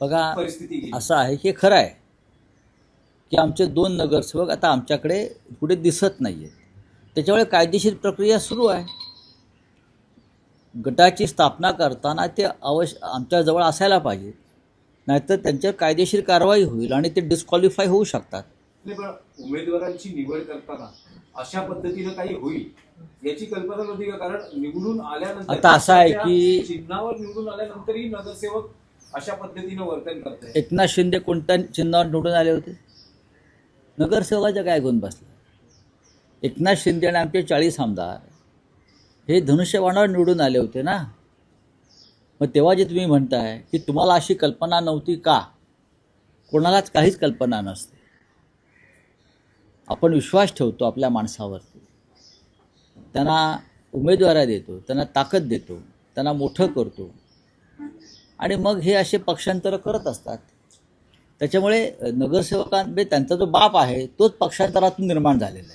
बघा परिस्थिती गेली. असं आहे की खरं आहे की आमचे 2 नगरसेवक आता आमच्याकडे पुढे दिसत नाही आहेत. त्याच्यामुळे कायदेशीर प्रक्रिया सुरू आहे. गटाची स्थापना करताना ते आमच्याजवळ असायला पाहिजे, नाहीतर त्यांच्यावर कायदेशीर कारवाई होईल आणि ते डिस्क्वालिफाय होऊ शकतात. नाही, पण उमेदवारांची निवड करताना अशा पद्धतीनं काही होईल याची कल्पना नव्हती का? कारण निवडून आल्यानंतर आता असं आहे त्या की चिन्हावर निवडून आल्यानंतरही नगरसेवक अशा पद्धतीनं वर्तन करताय. एकनाथ शिंदे कोणत्या चिन्हावर निवडून आले होते? नगरसेवकाच्या काय गुण बसला? एकनाथ शिंदे आणि आमचे 40 आमदार हे धनुष्यबाणावर निवडून आले होते ना. मग तेव्हा जे तुम्ही म्हणताय की तुम्हाला अशी कल्पना नव्हती का? कोणालाच काहीच कल्पना नसते. आपण विश्वास ठेवतो आपल्या माणसावरती, त्यांना उमेदवारी देतो, त्यांना ताकद देतो, त्यांना मोठं करतो आणि मग हे असे पक्षांतर करत असतात. त्याच्यामुळे नगरसेवकांमध्ये त्यांचा जो बाप आहे तोच पक्षांतरातून निर्माण झालेला आहे.